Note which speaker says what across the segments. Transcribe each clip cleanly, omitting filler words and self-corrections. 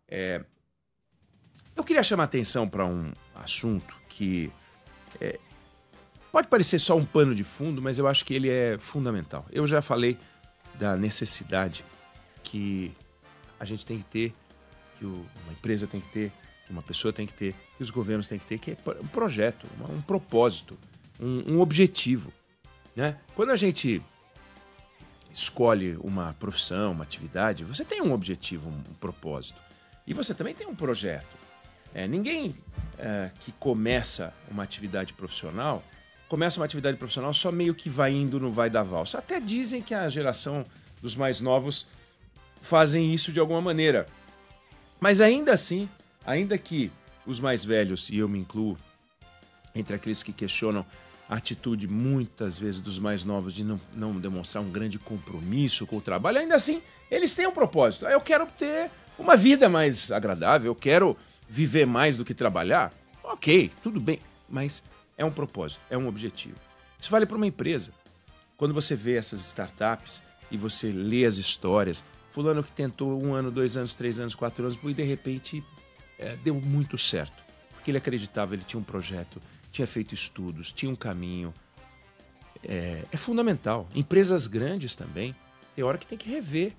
Speaker 1: Eu queria chamar atenção para um assunto que pode parecer só um pano de fundo, mas eu acho que ele é fundamental. Eu já falei da necessidade que a gente tem que ter, que uma empresa tem que ter, que uma pessoa tem que ter, que os governos têm que ter, que é um projeto, um propósito, um objetivo, né? Quando a gente escolhe uma profissão, uma atividade, você tem um objetivo, um propósito. E você também tem um projeto. Ninguém que começa uma atividade profissional só meio que vai indo no vai da valsa. Até dizem que a geração dos mais novos fazem isso de alguma maneira. Mas ainda assim, ainda que os mais velhos, e eu me incluo entre aqueles que questionam a atitude muitas vezes dos mais novos de não demonstrar um grande compromisso com o trabalho, ainda assim eles têm um propósito. Eu quero ter uma vida mais agradável, eu quero viver mais do que trabalhar. Ok, tudo bem, mas é um propósito, é um objetivo. Isso vale para uma empresa. Quando você vê essas startups e você lê as histórias, fulano que tentou 1 ano, 2 anos, 3 anos, 4 anos, e de repente deu muito certo. Porque ele acreditava, ele tinha um projeto, tinha feito estudos, tinha um caminho. É fundamental. Empresas grandes também, tem hora que tem que rever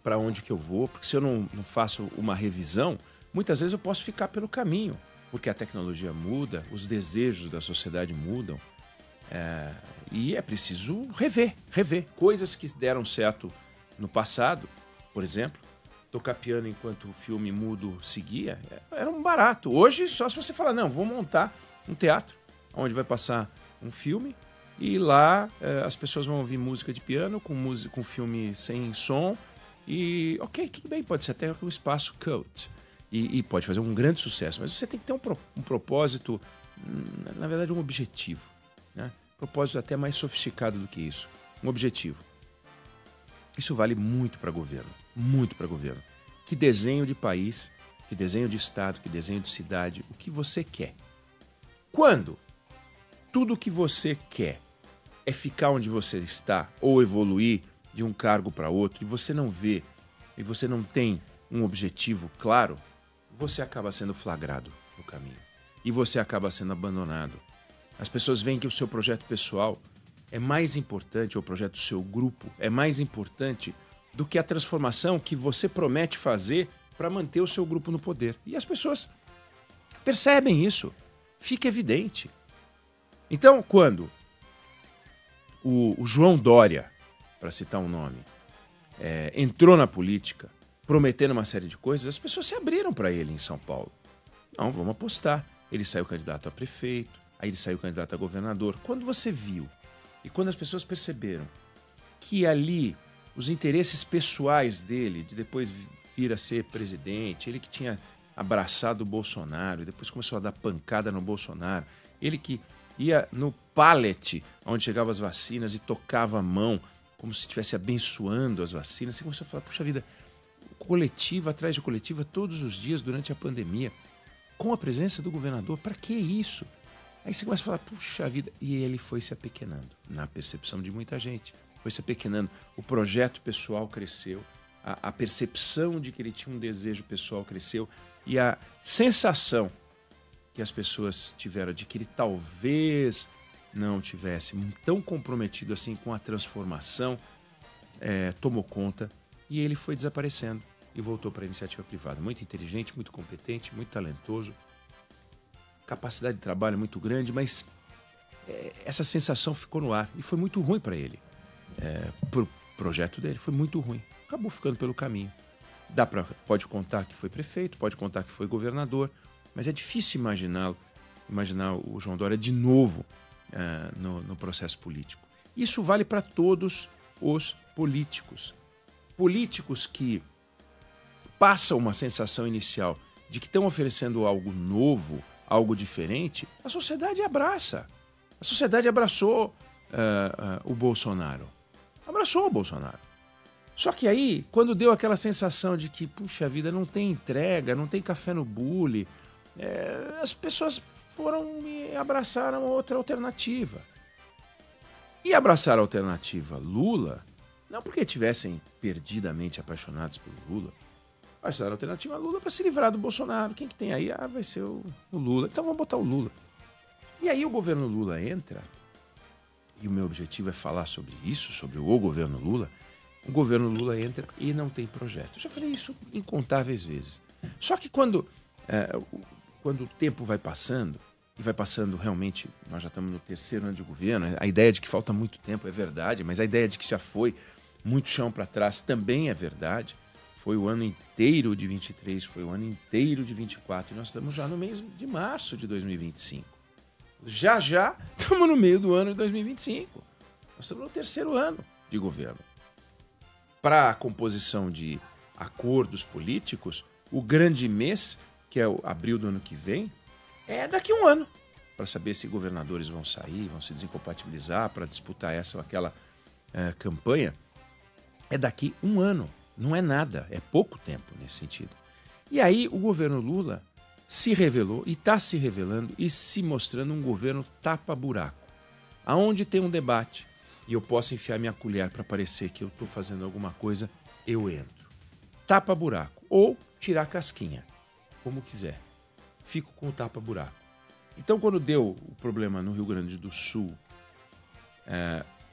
Speaker 1: para onde que eu vou, porque se eu não faço uma revisão, muitas vezes eu posso ficar pelo caminho, porque a tecnologia muda, os desejos da sociedade mudam, e é preciso rever coisas que deram certo no passado. Por exemplo, tocar piano enquanto o filme mudo seguia, era um barato. Hoje, só se você falar, não, vou montar um teatro, onde vai passar um filme, e lá as pessoas vão ouvir música de piano, com filme sem som, e ok, tudo bem, pode ser até um espaço cult, e pode fazer um grande sucesso, mas você tem que ter um propósito, na verdade um objetivo, né? Propósito até mais sofisticado do que isso, um objetivo. Isso vale muito para governo, muito para governo. Que desenho de país, que desenho de estado, que desenho de cidade, o que você quer. Quando tudo o que você quer é ficar onde você está ou evoluir de um cargo para outro e você não vê e você não tem um objetivo claro, você acaba sendo flagrado no caminho e você acaba sendo abandonado. As pessoas veem que o seu projeto pessoal é mais importante, ou o projeto do seu grupo é mais importante do que a transformação que você promete fazer para manter o seu grupo no poder. E as pessoas percebem isso, fica evidente. Então, quando o João Dória, para citar um nome, entrou na política, prometendo uma série de coisas, as pessoas se abriram para ele em São Paulo. Não, vamos apostar. Ele saiu candidato a prefeito, aí ele saiu candidato a governador. Quando você viu e quando as pessoas perceberam que ali os interesses pessoais dele, de depois vir a ser presidente, ele que tinha abraçado o Bolsonaro e depois começou a dar pancada no Bolsonaro, ele que ia no pallet onde chegavam as vacinas e tocava a mão como se estivesse abençoando as vacinas, você começou a falar, puxa vida, coletiva atrás de coletiva todos os dias durante a pandemia, com a presença do governador, para que isso? Aí você começa a falar, puxa vida, e ele foi se apequenando, na percepção de muita gente, foi se apequenando, o projeto pessoal cresceu, a percepção de que ele tinha um desejo pessoal cresceu, e a sensação que as pessoas tiveram de que ele talvez não tivesse tão comprometido assim com a transformação, tomou conta, e ele foi desaparecendo e voltou para a iniciativa privada. Muito inteligente, muito competente, muito talentoso, capacidade de trabalho muito grande, mas essa sensação ficou no ar e foi muito ruim para ele. Pro projeto dele foi muito ruim. Acabou ficando pelo caminho. Pode contar que foi prefeito, pode contar que foi governador, mas é difícil imaginar o João Dória de novo no processo político. Isso vale para todos os políticos. Políticos que passam uma sensação inicial de que estão oferecendo algo novo, algo diferente, a sociedade abraça. A sociedade abraçou o Bolsonaro. Abraçou o Bolsonaro. Só que aí, quando deu aquela sensação de que, puxa vida, não tem entrega, não tem café no bule, as pessoas foram e abraçaram outra alternativa. E abraçaram a alternativa Lula, não porque tivessem perdidamente apaixonados por Lula, Vai ser a alternativa Lula para se livrar do Bolsonaro. Quem que tem aí? Ah, vai ser o Lula. Então vamos botar o Lula. E aí o governo Lula entra, e o meu objetivo é falar sobre isso, sobre o governo Lula. O governo Lula entra e não tem projeto. Eu já falei isso incontáveis vezes. Só que quando o tempo vai passando, e vai passando realmente, nós já estamos no 3º ano de governo, a ideia de que falta muito tempo é verdade, mas a ideia de que já foi muito chão para trás também é verdade. Foi o ano inteiro de 23, foi o ano inteiro de 24, e nós estamos já no mês de março de 2025. Já estamos no meio do ano de 2025. Nós estamos no 3º ano de governo. Para a composição de acordos políticos, o grande mês, que é o abril do ano que vem, é daqui a um ano, para saber se governadores vão sair, vão se desincompatibilizar para disputar essa ou aquela campanha. É daqui a um ano, não é nada, é pouco tempo nesse sentido. E aí o governo Lula se revelou e está se revelando e se mostrando um governo tapa-buraco, aonde tem um debate e eu posso enfiar minha colher para parecer que eu estou fazendo alguma coisa, eu entro. Tapa-buraco ou tirar casquinha, como quiser. Fico com o tapa-buraco. Então, quando deu o problema no Rio Grande do Sul,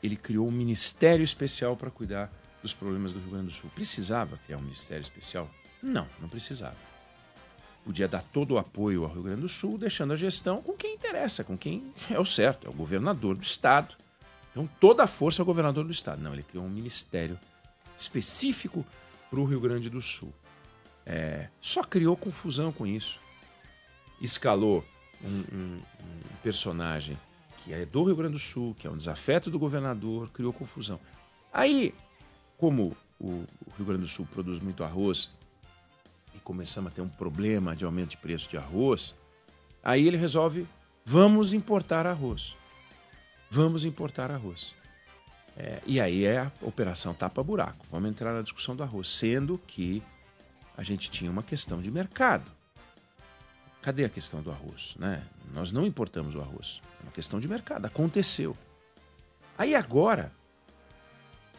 Speaker 1: ele criou um ministério especial para cuidar dos problemas do Rio Grande do Sul. Precisava criar um ministério especial? Não, não precisava. Podia dar todo o apoio ao Rio Grande do Sul, deixando a gestão com quem interessa, com quem é o certo, é o governador do estado. Então, toda a força é o governador do estado. Não, ele criou um ministério específico para o Rio Grande do Sul. Só criou confusão com isso. Escalou um personagem que é do Rio Grande do Sul, que é um desafeto do governador, criou confusão. Aí, como o Rio Grande do Sul produz muito arroz e começamos a ter um problema de aumento de preço de arroz, aí ele resolve, vamos importar arroz. Vamos importar arroz. E aí é a operação tapa-buraco. Vamos entrar na discussão do arroz, sendo que a gente tinha uma questão de mercado. Cadê a questão do arroz? Né? Nós não importamos o arroz. É uma questão de mercado. Aconteceu. Aí agora,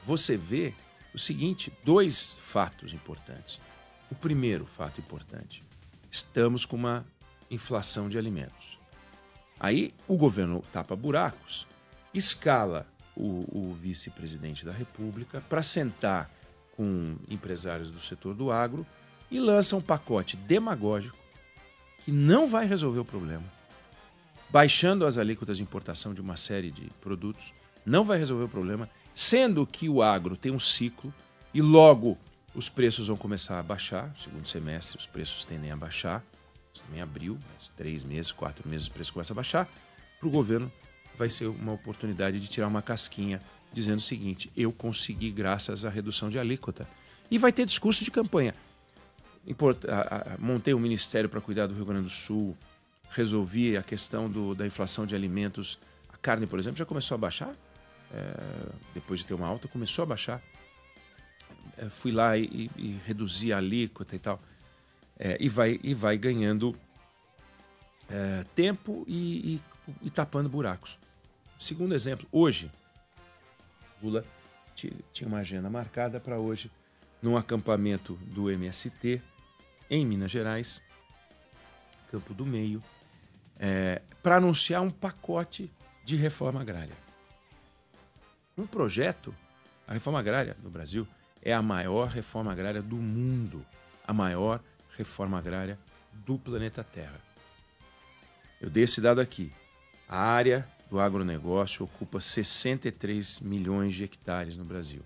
Speaker 1: você vê o seguinte, 2 fatos importantes. O primeiro fato importante, estamos com uma inflação de alimentos. Aí o governo tapa buracos, escala o vice-presidente da República para sentar com empresários do setor do agro e lança um pacote demagógico que não vai resolver o problema, baixando as alíquotas de importação de uma série de produtos, não vai resolver o problema, sendo que o agro tem um ciclo e logo os preços vão começar a baixar, no segundo semestre os preços tendem a baixar, também abril, mas 3 meses, 4 meses os preços começam a baixar, para o governo vai ser uma oportunidade de tirar uma casquinha dizendo o seguinte, eu consegui graças à redução de alíquota. E vai ter discurso de campanha. Montei um ministério para cuidar do Rio Grande do Sul, resolvi a questão da inflação de alimentos. A carne, por exemplo, já começou a baixar, depois de ter uma alta, começou a baixar. Fui lá e reduzi a alíquota e tal. E vai ganhando tempo e tapando buracos. Segundo exemplo, hoje, Lula tinha uma agenda marcada para hoje, num acampamento do MST, em Minas Gerais, Campo do Meio, para anunciar um pacote de reforma agrária. Um projeto, a reforma agrária no Brasil é a maior reforma agrária do mundo, a maior reforma agrária do planeta Terra. Eu dei esse dado aqui. A área do agronegócio ocupa 63 milhões de hectares no Brasil.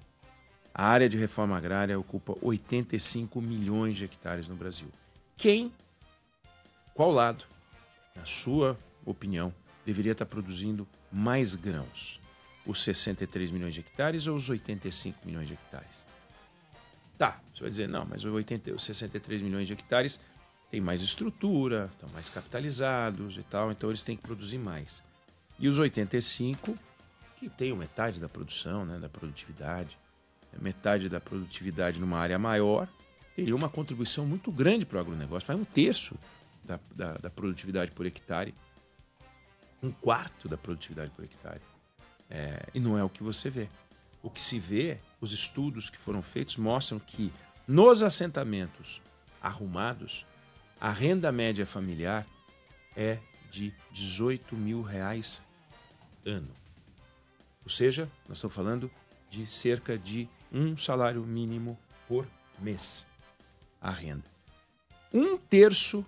Speaker 1: A área de reforma agrária ocupa 85 milhões de hectares no Brasil. Qual lado, na sua opinião, deveria estar produzindo mais grãos? Os 63 milhões de hectares ou os 85 milhões de hectares? Tá, você vai dizer, não, mas os 63 milhões de hectares têm mais estrutura, estão mais capitalizados e tal, então eles têm que produzir mais. E os 85, que tem metade da produção, né, da produtividade, metade da produtividade numa área maior, teria uma contribuição muito grande para o agronegócio, vai 1/3 da produtividade por hectare, 1/4 da produtividade por hectare. E não é o que você vê. O que se vê, os estudos que foram feitos mostram que nos assentamentos arrumados, a renda média familiar é de R$18 mil ano. Ou seja, nós estamos falando de cerca de um salário mínimo por mês. A renda. Um terço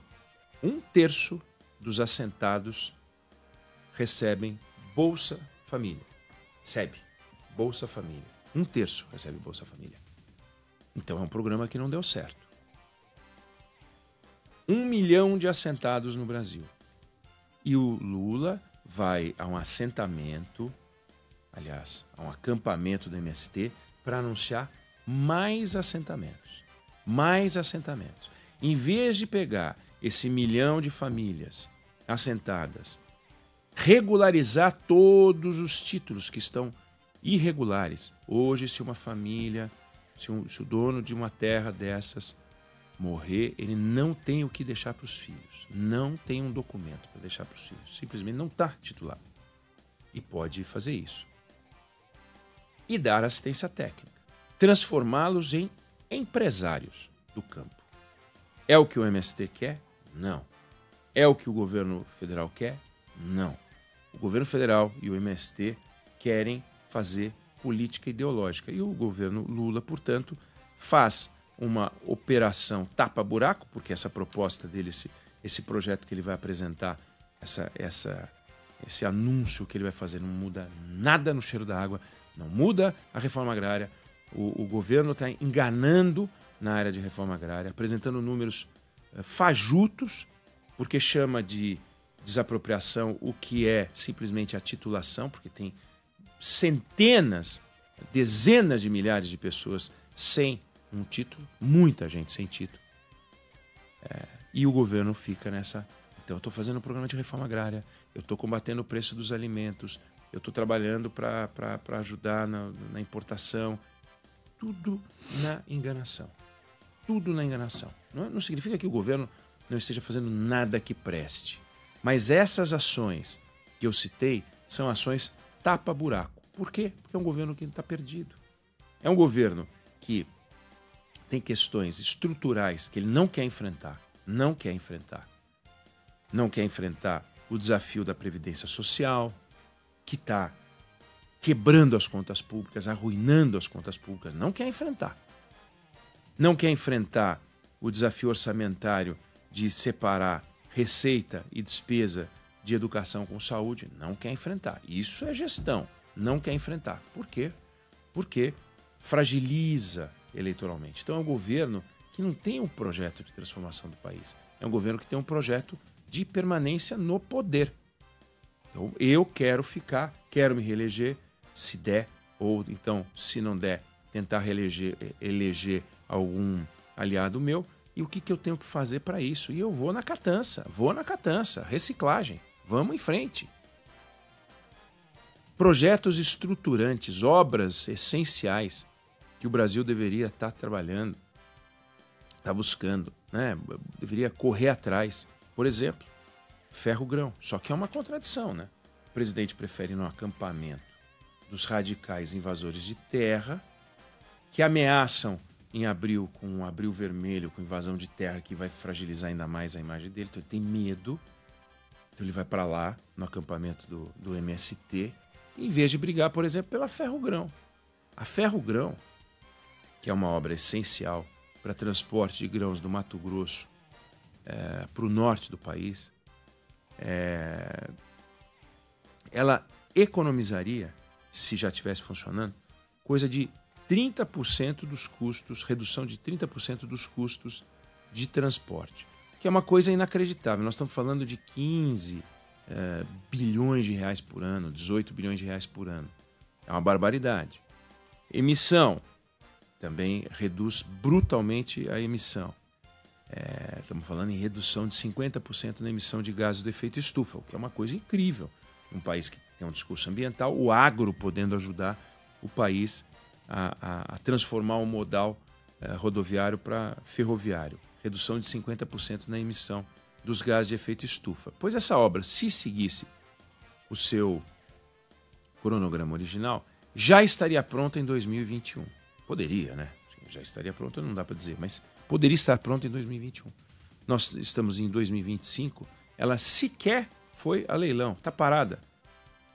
Speaker 1: dos assentados recebem Bolsa Família. Recebe Bolsa Família. Um terço recebe Bolsa Família. Então é um programa que não deu certo. 1 milhão de assentados no Brasil. E o Lula vai a um assentamento, aliás, a um acampamento do MST para anunciar mais assentamentos. Mais assentamentos. Em vez de pegar esse 1 milhão de famílias assentadas, regularizar todos os títulos que estão irregulares. Hoje, se uma família, se o dono de uma terra dessas morrer, ele não tem o que deixar para os filhos. Não tem um documento para deixar para os filhos. Simplesmente não está titulado. E pode fazer isso. E dar assistência técnica. Transformá-los em empresários do campo. É o que o MST quer? Não. É o que o governo federal quer? Não. O governo federal e o MST querem fazer política ideológica. E o governo Lula, portanto, faz uma operação tapa-buraco, porque essa proposta dele, esse projeto que ele vai apresentar, esse anúncio que ele vai fazer, não muda nada no cheiro da água, não muda a reforma agrária. O governo está enganando na área de reforma agrária, apresentando números fajutos, porque chama de desapropriação o que é simplesmente a titulação, porque tem centenas, dezenas de milhares de pessoas sem um título, muita gente sem título. E o governo fica nessa... Então, eu estou fazendo um programa de reforma agrária, eu estou combatendo o preço dos alimentos, eu estou trabalhando para ajudar na importação. Tudo na enganação. Tudo na enganação. Não significa que o governo não esteja fazendo nada que preste. Mas essas ações que eu citei são ações tapa-buraco. Por quê? Porque é um governo que está perdido. É um governo que tem questões estruturais que ele não quer enfrentar. Não quer enfrentar. Não quer enfrentar o desafio da Previdência Social, que está quebrando as contas públicas, arruinando as contas públicas. Não quer enfrentar. Não quer enfrentar o desafio orçamentário de separar receita e despesa de educação com saúde. Não quer enfrentar. Isso é gestão. Não quer enfrentar. Por quê? Porque fragiliza eleitoralmente. Então é um governo que não tem um projeto de transformação do país. É um governo que tem um projeto de permanência no poder. Então eu quero ficar, quero me reeleger, se der, ou então, se não der, tentar eleger algum aliado meu. E o que eu tenho que fazer para isso? E eu vou na catança, reciclagem, vamos em frente. Projetos estruturantes, obras essenciais que o Brasil deveria estar trabalhando, está buscando, né? Deveria correr atrás. Por exemplo, ferro-grão. Só que é uma contradição, né? O presidente prefere ir no acampamento dos radicais invasores de terra que ameaçam em abril, com um abril vermelho, com invasão de terra que vai fragilizar ainda mais a imagem dele. Então ele tem medo. Então ele vai para lá, no acampamento do MST, em vez de brigar, por exemplo, pela ferro-grão. A ferro-grão, que é uma obra essencial para transporte de grãos do Mato Grosso para o norte do país, ela economizaria, se já estivesse funcionando, coisa de 30% dos custos, redução de 30% dos custos de transporte, que é uma coisa inacreditável. Nós estamos falando de 15 bilhões de reais por ano, 18 bilhões de reais por ano. É uma barbaridade. Emissão, também reduz brutalmente a emissão. Estamos falando em redução de 50% na emissão de gases do efeito estufa, o que é uma coisa incrível. Um país que tem um discurso ambiental, o agro podendo ajudar o país a transformar o modal rodoviário para ferroviário. Redução de 50% na emissão dos gases de efeito estufa. Pois essa obra, se seguisse o seu cronograma original, já estaria pronta em 2021. Poderia, né? Já estaria pronta, não dá para dizer, mas Poderia estar pronta em 2021. Nós estamos em 2025, ela sequer foi a leilão, está parada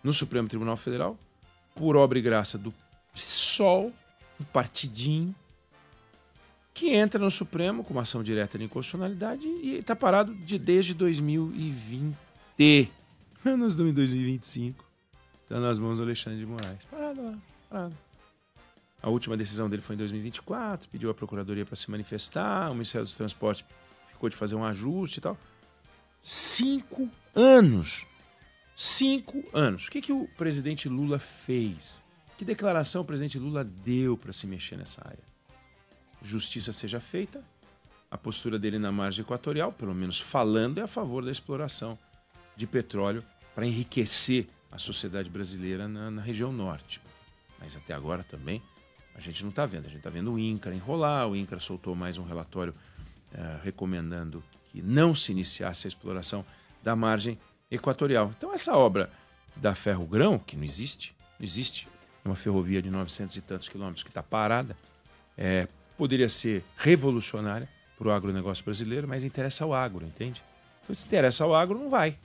Speaker 1: no Supremo Tribunal Federal, por obra e graça do PSOL, um partidinho, que entra no Supremo com uma ação direta de inconstitucionalidade e está parado desde 2020. Nós estamos em 2025. Está nas mãos do Alexandre de Moraes. Parado lá, parado. A última decisão dele foi em 2024, pediu a Procuradoria para se manifestar, o Ministério dos Transportes ficou de fazer um ajuste e tal. 5 anos. 5 anos. O que o presidente Lula fez? Que declaração o presidente Lula deu para se mexer nessa área? Justiça seja feita. A postura dele na margem equatorial, pelo menos falando, é a favor da exploração de petróleo para enriquecer a sociedade brasileira na região norte. Mas até agora também a gente não está vendo. A gente está vendo o INCRA enrolar. O INCRA soltou mais um relatório recomendando que não se iniciasse a exploração da margem equatorial. Então essa obra da Ferrogrão, que não existe, é uma ferrovia de 900 e tantos quilômetros que está parada, poderia ser revolucionária para o agronegócio brasileiro, mas interessa ao agro, entende? Então, se interessa ao agro, não vai.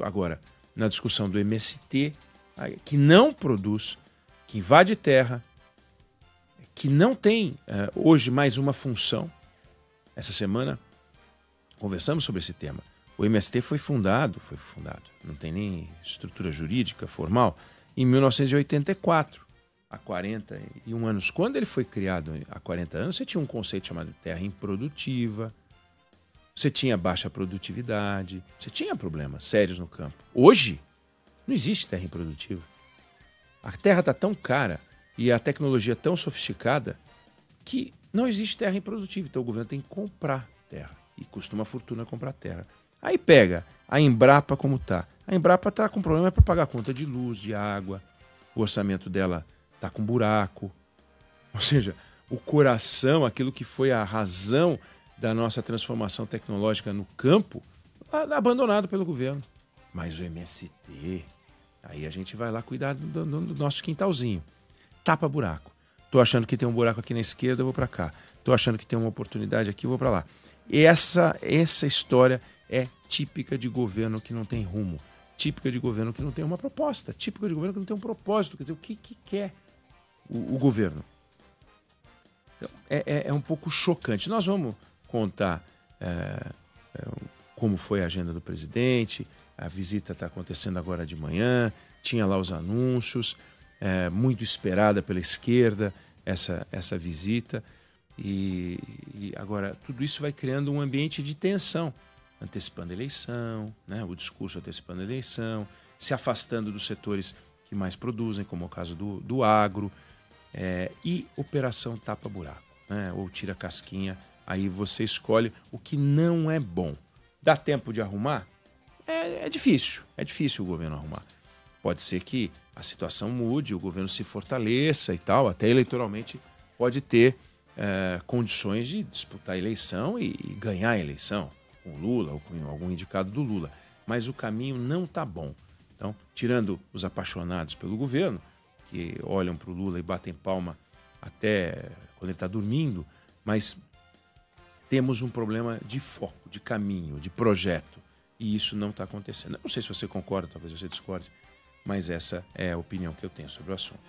Speaker 1: Agora, na discussão do MST, que não produz, que invade terra, que não tem hoje mais uma função. Essa semana conversamos sobre esse tema. O MST foi fundado, não tem nem estrutura jurídica formal, em 1984, há 41 anos. Quando ele foi criado há 40 anos, você tinha um conceito chamado terra improdutiva, você tinha baixa produtividade, você tinha problemas sérios no campo. Hoje, não existe terra improdutiva. A terra está tão cara e a tecnologia tão sofisticada que não existe terra improdutiva. Então o governo tem que comprar terra e custa uma fortuna comprar terra. Aí pega a Embrapa como está. A Embrapa está com problema para pagar a conta de luz, de água. O orçamento dela está com buraco. Ou seja, o coração, aquilo que foi a razão da nossa transformação tecnológica no campo, abandonado pelo governo. Mas o MST, aí a gente vai lá cuidar do nosso quintalzinho. Tapa buraco. Estou achando que tem um buraco aqui na esquerda, eu vou para cá. Estou achando que tem uma oportunidade aqui, eu vou para lá. Essa história é típica de governo que não tem rumo, típica de governo que não tem uma proposta, típica de governo que não tem um propósito. Quer dizer, o que quer o governo? Então, é um pouco chocante. Nós vamos contar como foi a agenda do presidente. A visita está acontecendo agora de manhã, tinha lá os anúncios, muito esperada pela esquerda essa visita. E agora tudo isso vai criando um ambiente de tensão, antecipando a eleição, né? O discurso antecipando a eleição, se afastando dos setores que mais produzem, como é o caso do agro, e operação tapa-buraco, né? Ou tira casquinha, aí você escolhe o que não é bom. Dá tempo de arrumar? É difícil o governo arrumar. Pode ser que a situação mude, o governo se fortaleça e tal, até eleitoralmente pode ter condições de disputar a eleição e ganhar a eleição com o Lula ou com algum indicado do Lula. Mas o caminho não está bom. Então, tirando os apaixonados pelo governo, que olham para o Lula e batem palma até quando ele está dormindo, mas temos um problema de foco, de caminho, de projeto. E isso não está acontecendo. Eu não sei se você concorda, talvez você discorde, mas essa é a opinião que eu tenho sobre o assunto.